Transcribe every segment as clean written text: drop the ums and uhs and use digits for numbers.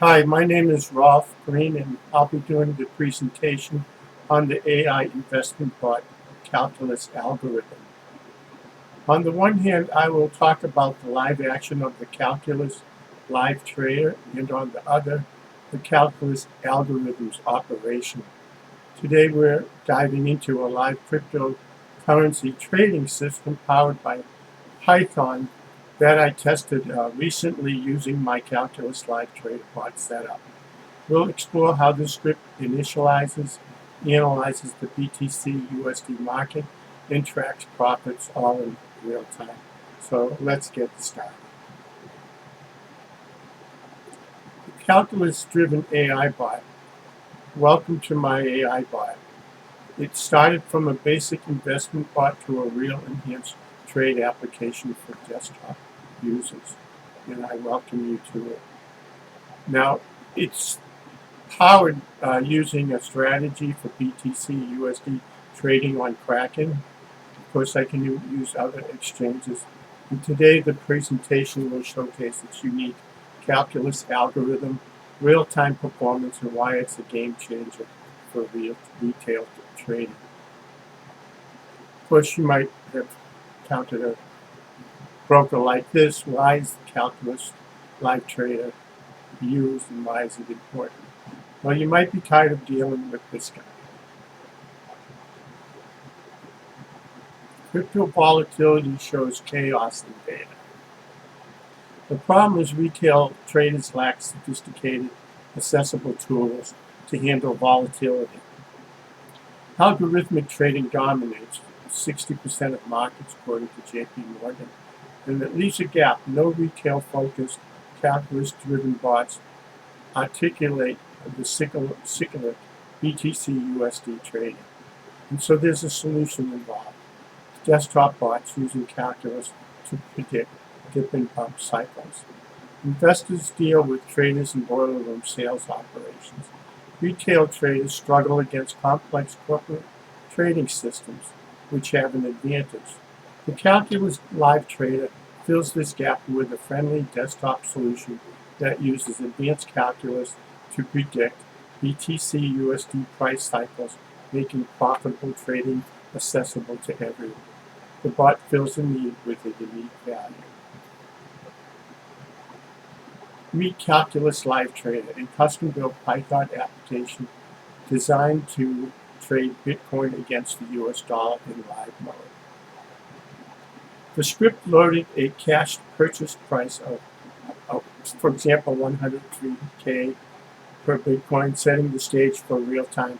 Hi, my name is Rolf Green, and I'll be doing the presentation on the AI investment bot calculus algorithm. On the one hand, I will talk about the live action of the calculus live trader, and on the other, the calculus algorithm's operation. Today, we're diving into a live cryptocurrency trading system powered by Python that I tested recently using my calculus live trader bot setup. We'll explore how the script initializes, analyzes the BTC USD market, and tracks profits all in real time. So let's get started. The calculus-driven AI bot. Welcome to my AI bot. It started from a basic investment bot to a real enhanced trade application for desktop users, and I welcome you to it. Now, it's powered using a strategy for BTC USD trading on Kraken. Of course, I can use other exchanges. And today, the presentation will showcase its unique calculus algorithm, real-time performance, and why it's a game changer for retail trading. Of course, you might have counted a broker like this. Why is the calculus live trader used, and why is it important? Well, you might be tired of dealing with this guy. Crypto volatility shows chaos in data. The problem is retail traders lack sophisticated, accessible tools to handle volatility. Algorithmic trading dominates 60% of markets, according to JP Morgan, and it leaves a gap. No retail-focused, calculus-driven bots articulate the cyclic BTC USD trading. And so there's a solution involved. Desktop bots using calculus to predict dip and pump cycles. Investors deal with traders and boiler room sales operations. Retail traders struggle against complex corporate trading systems, which have an advantage. The calculus live trader fills this gap with a friendly desktop solution that uses advanced calculus to predict BTC USD price cycles, making profitable trading accessible to everyone. The bot fills a need with a unique value. Meet Calculus Live Trader, a custom-built Python application designed to trade Bitcoin against the US dollar in live mode. The script loaded a cached purchase price of, for example, 103K per Bitcoin, setting the stage for real-time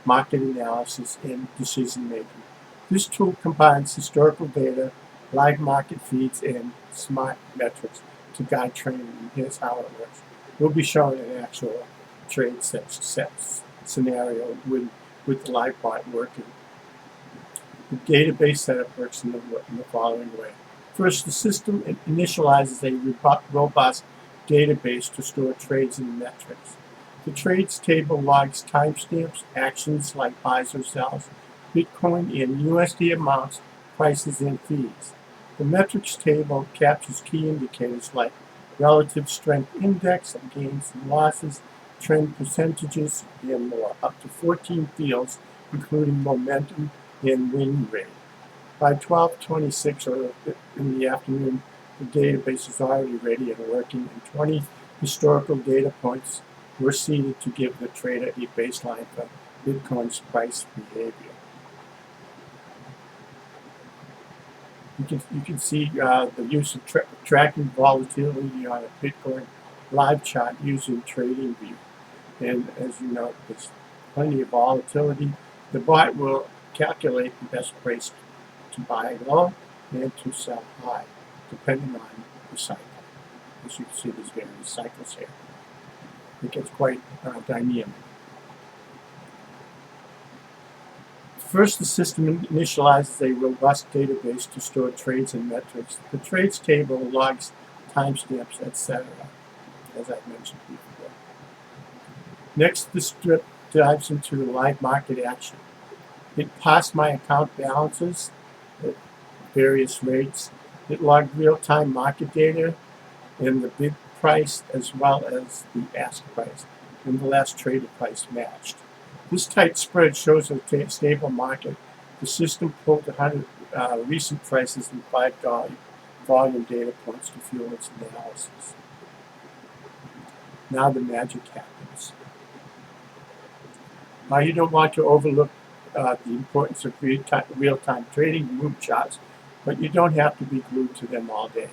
market analysis and decision-making. This tool combines historical data, live market feeds, and smart metrics to guide trading. And here's how it works. We'll be showing an actual trade scenario with the live bot working. The database setup works in the following way. First, the system initializes a robust database to store trades and metrics. The trades table logs timestamps, actions like buys or sells, Bitcoin and USD amounts, prices, and fees. The metrics table captures key indicators like relative strength index, gains and losses, trend percentages, and more, up to 14 fields, including momentum and win rate. By 12:26 or in the afternoon, the database is already ready and working, and 20 historical data points were seeded to give the trader a baseline for Bitcoin's price behavior. You can see the use of tracking volatility on a Bitcoin live chart using TradingView. And as you know, there's plenty of volatility. The bot will calculate the best price to buy low and to sell high, depending on the cycle. As you can see, there's various cycles here. It gets quite dynamic. First, the system initializes a robust database to store trades and metrics. The trades table logs timestamps, etc., as I mentioned before. Next, the script dives into the live market action. It parsed my account balances at various rates. It logged real-time market data and the bid price as well as the ask price, and the last traded price matched. This tight spread shows a stable market. The system pulled 100 recent prices and $5 volume data points to fuel its analysis. Now the magic happens. Now you don't want to overlook the importance of real-time trading move charts, but you don't have to be glued to them all day.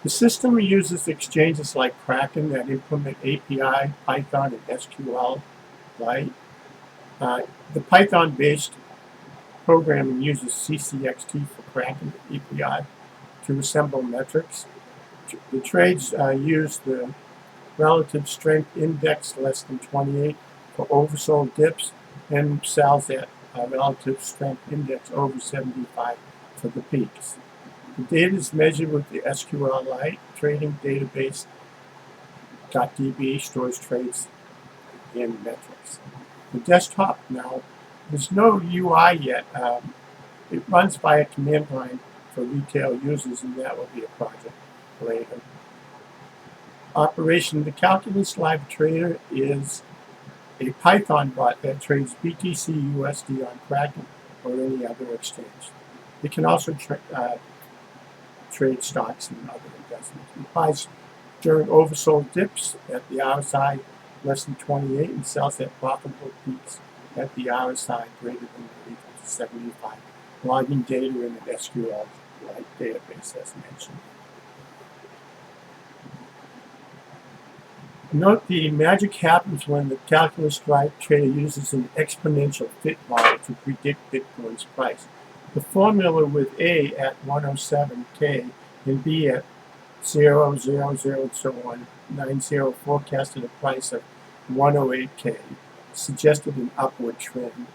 The system uses exchanges like Kraken that implement API, Python, and SQLite. The Python-based programming uses CCXT for Kraken API to assemble metrics. The trades use the relative strength index less than 28 for oversold dips and sells at relative strength index over 75 for the peaks. The data is measured with the SQLite trading database. .db stores trades and metrics. The desktop now, there's no UI yet. It runs by a command line for retail users, and that will be a project later. Operation: the Calculus Live Trader is a Python bot that trades BTC USD on Kraken or any other exchange. It can also trade stocks and other investments. It buys during oversold dips at the RSI less than 28 and sells at profitable peaks at the RSI greater than or equal to 75, logging data in an SQLite database as mentioned. Note the magic happens when the Calculus Live Trader uses an exponential fit model to predict Bitcoin's price. The formula with A at 107K and B at 0.00090 forecasted a price of 108K, suggested an upward trend.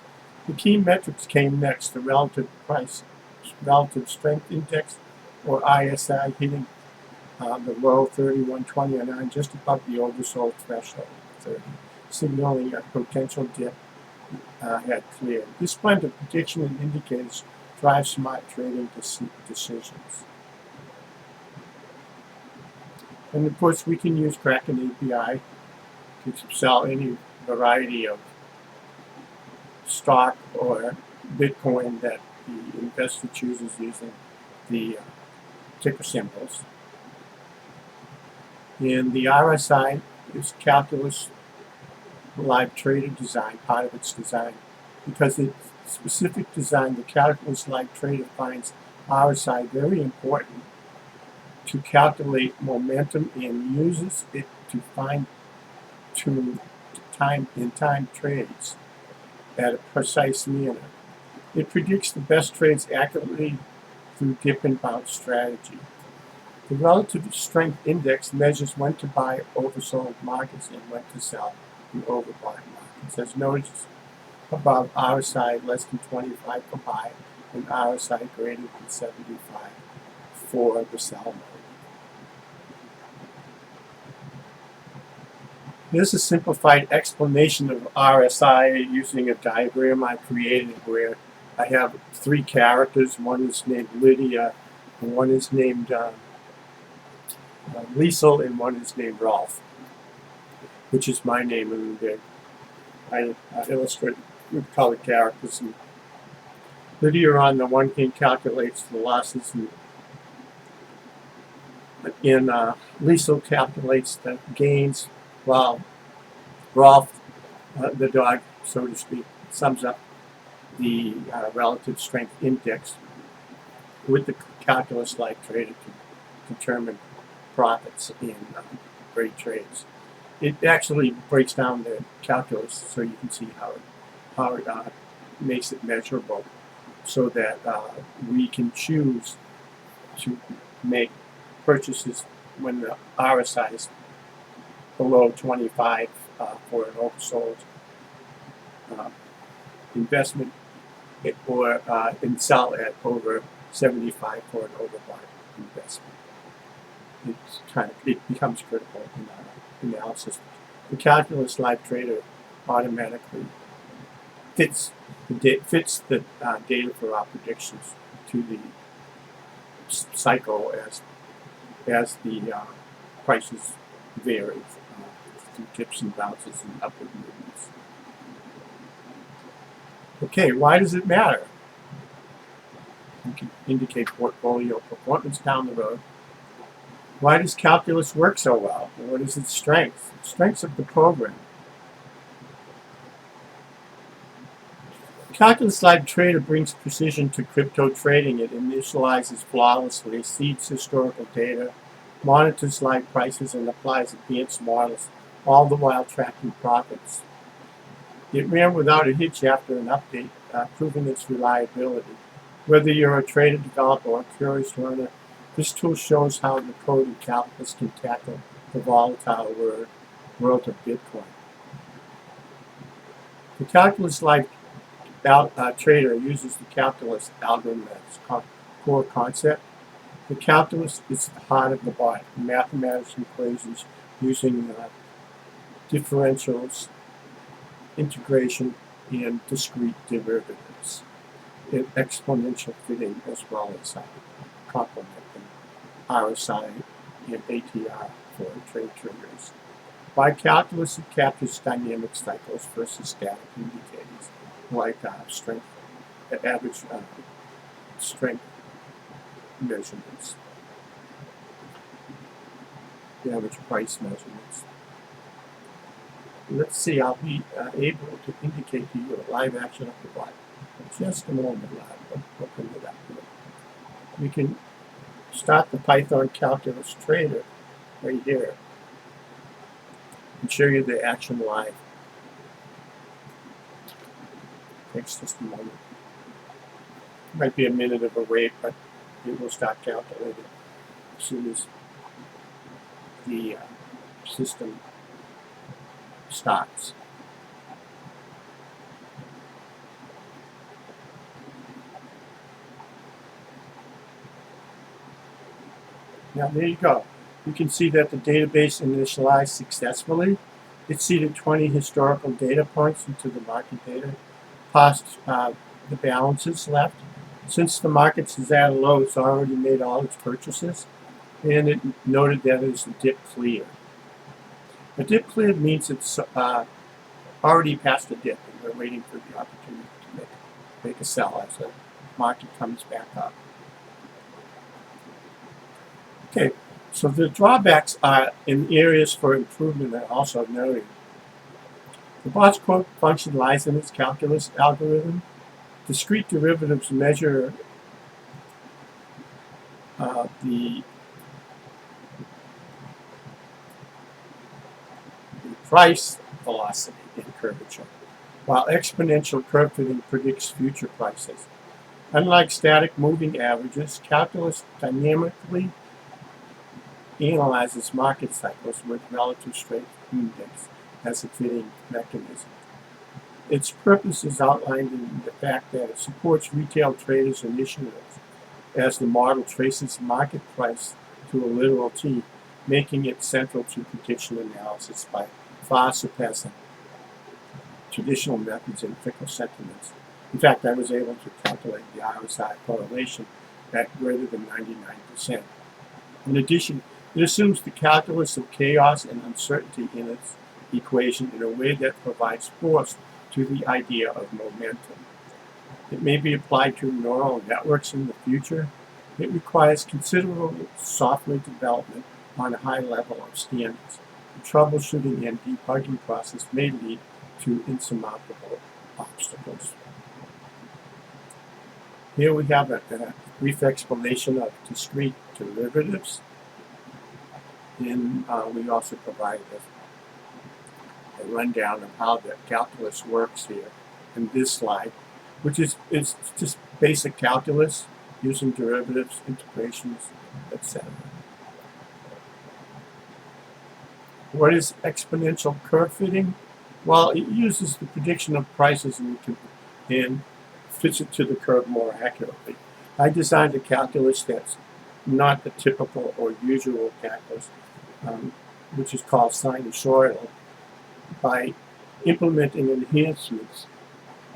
The key metrics came next: the relative strength index, or RSI, hitting the low 31.29, just above the oversold threshold of 30, signaling a potential dip had cleared. This blend of prediction and indicators drives smart trading decisions. And of course, we can use Kraken API to sell any variety of stock or Bitcoin that the investor chooses using the ticker symbols. And the RSI is Calculus Live Trader design, part of its design. Because it's specific design, the Calculus Live Trader finds RSI very important to calculate momentum and uses it to find time trades at a precise manner. It predicts the best trades accurately through dip and bounce strategy. The relative strength index measures when to buy oversold markets and when to sell the overbought markets. As noted above, RSI less than 25 for buy and RSI greater than 75 for the sell mode. Here's a simplified explanation of RSI using a diagram I created where I have three characters. One is named Lydia, and one is named Liesel, and one is named Rolf, which is my name. And I illustrate with colored characters. And Lydia on the one hand calculates the losses, and Liesel calculates the gains, while Rolf, the dog, so to speak, sums up the relative strength index with the Calculus Live Trader to determine profits in great trades. It actually breaks down the calculus so you can see how it makes it measurable, so that we can choose to make purchases when the RSI is below 25 for an oversold investment, or and sell at over 75 for an overbought investment. It becomes critical in our analysis. The Calculus Live Trader automatically fits the data for our predictions to the cycle as the prices vary through dips and bounces and upward movements. Okay, why does it matter? You can indicate portfolio performance down the road. Why does calculus work so well? What is its strength? Strengths of the program. Calculus Live Trader brings precision to crypto trading. It initializes flawlessly, seeds historical data, monitors live prices, and applies advanced models, all the while tracking profits. It ran without a hitch after an update, proving its reliability. Whether you're a trader, developer, or curious learner, this tool shows how the code in calculus can tackle the volatile world of Bitcoin. The Calculus Live Trader uses the calculus algorithm as core concept. The calculus is the heart of the bot, mathematical equations using differentials, integration, and discrete derivatives, and exponential fitting as well as complement and RSI and ATR for trade triggers. By calculus, it captures dynamic cycles versus static indicators like strength, average strength measurements, the average price measurements. Let's see, I'll be able to indicate to you a live action of the bot. Just a moment, I'll open it up. We can start the Python Calculus Trader right here and show you the action live. Takes just a moment. Might be a minute of a wait, but it will start calculating as soon as the system starts. Now there you go. You can see that the database initialized successfully. It seeded 20 historical data points into the market data, passed the balances left. Since the market is at a low, it's already made all its purchases, and it noted that it's a dip clear. A dip clear means it's already past the dip, and we're waiting for the opportunity to make a sell as the market comes back up. Okay, so the drawbacks are in areas for improvement are also noted. The bot's quote function lies in its calculus algorithm. Discrete derivatives measure the price velocity in curvature, while exponential curve fitting predicts future prices. Unlike static moving averages, calculus dynamically analyzes market cycles with relative strength index as a fitting mechanism. Its purpose is outlined in the fact that it supports retail traders' initiatives as the model traces market price to a literal T, making it central to prediction analysis by far surpassing traditional methods in fickle sentiments. In fact, I was able to calculate the RSI correlation at greater than 99%. In addition, it assumes the calculus of chaos and uncertainty in its equation in a way that provides force to the idea of momentum. It may be applied to neural networks in the future. It requires considerable software development on a high level of standards. The troubleshooting and debugging process may lead to insurmountable obstacles. Here we have a brief explanation of discrete derivatives. And we also provide a rundown of how the calculus works here in this slide, which is just basic calculus using derivatives, integrations, etc. What is exponential curve fitting? Well, it uses the prediction of prices and fits it to the curve more accurately. I designed a calculus that's not the typical or usual calculus, which is called sinusoidal, by implementing enhancements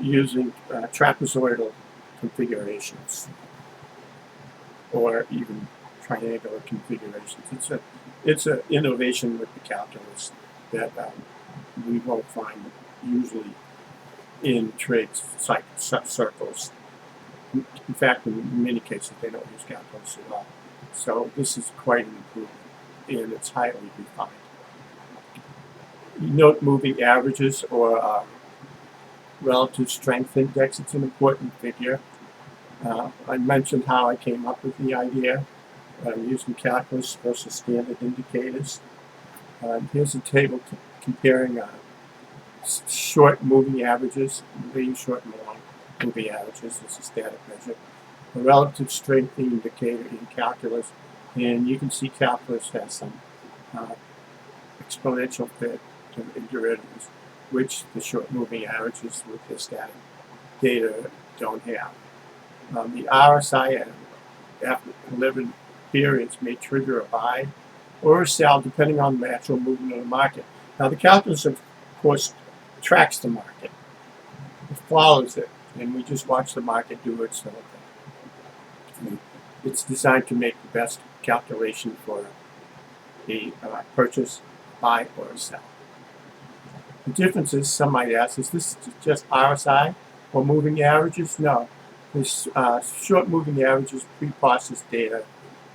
using trapezoidal configurations. or even triangular configurations. It's an innovation with the calculus that we won't find usually in trade circles. In fact, in many cases, they don't use calculus at all. So this is quite an improvement, and it's highly refined. Note moving averages or relative strength index. It's an important figure. I mentioned how I came up with the idea using calculus versus standard indicators. Here's a table comparing short moving averages, medium, short, and long moving averages. This is a static measure. A relative strength indicator in calculus, and you can see calculus has some exponential fit in derivatives, which the short moving averages with the static data don't have. The RSI after 11 periods may trigger a buy or a sell depending on the actual movement of the market. Now the calculus, of course, tracks the market. It follows it, and we just watch the market do its own thing. It's designed to make the best calculation for a purchase, buy, or a sell. The difference is, some might ask, is this just RSI or moving averages? No. This short moving averages pre-processed data.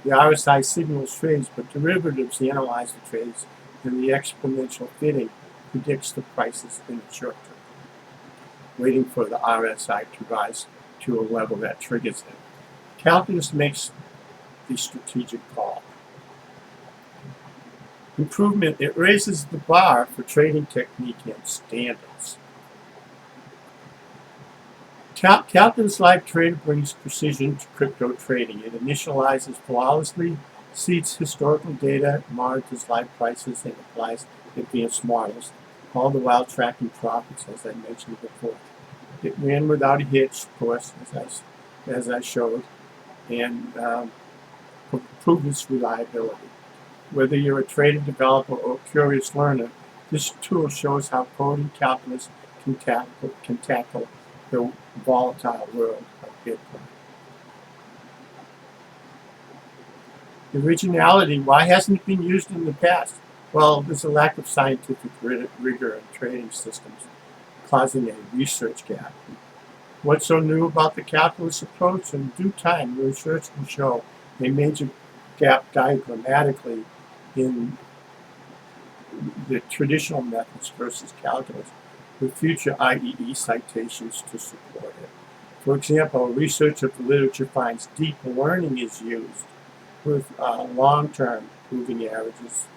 The RSI signals trades, but derivatives analyze the trades, and the exponential fitting predicts the prices in the short term, waiting for the RSI to rise to a level that triggers it. Calculus makes the strategic call. Improvement, it raises the bar for trading technique and standards. Calculus Live Trader brings precision to crypto trading. It initializes flawlessly, seeds historical data, monitors live prices, and applies advanced models, all the while tracking profits, as I mentioned before. It ran without a hitch, of course, as I showed, and proved its reliability. Whether you're a trader, developer, or curious learner, this tool shows how coding calculus can tackle the volatile world of Bitcoin. Originality, why hasn't it been used in the past? Well, there's a lack of scientific rigor in trading systems, causing a research gap. What's so new about the calculus approach? In due time, research will show a major gap diagrammatically in the traditional methods versus calculus, with future IEE citations to support it. For example, research of the literature finds deep learning is used with long-term moving averages,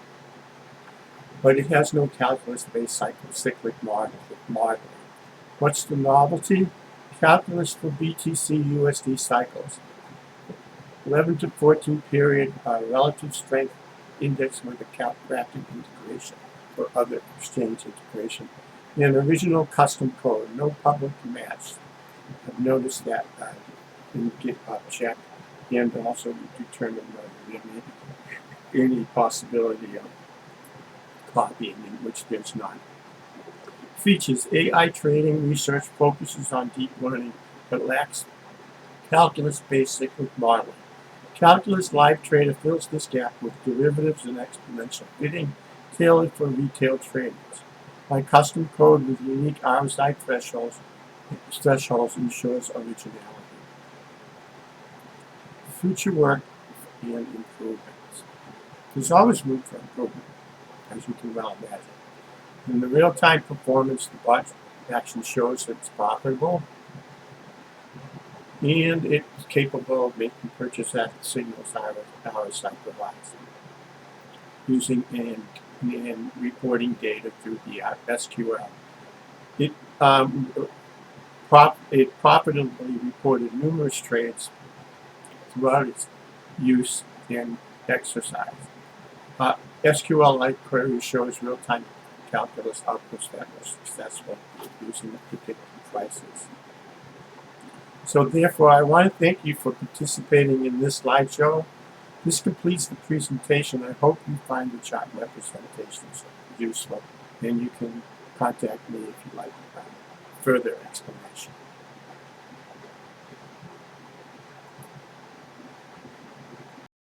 but it has no calculus-based cyclic modeling. What's the novelty? Calculus for BTC USD cycles. 11 to 14 period relative strength index with a CalcRapid integration or other exchange integration. And original custom code, no public match. I've noticed that in GitHub check, and also determine whether there may be any possibility of copying, in which there's none. Features: AI trading research focuses on deep learning, but lacks calculus-based cyclic modeling. Calculus Live Trader fills this gap with derivatives and exponential fitting tailored for retail traders. My custom code with unique RSI thresholds ensures originality. Future work and improvements. There's always room for improvement, as you can well imagine. In the real-time performance, the bot action shows that it's profitable, and it's capable of making purchase at the signals RSI provides, using and reporting data through the SQL. It profitably reported numerous trades throughout its use and exercise. SQL-like query shows real-time calculus outputs that were successful using the predicted prices. So therefore, I want to thank you for participating in this slideshow. This completes the presentation. I hope you find the chart representations useful, and you can contact me if you'd like further explanation.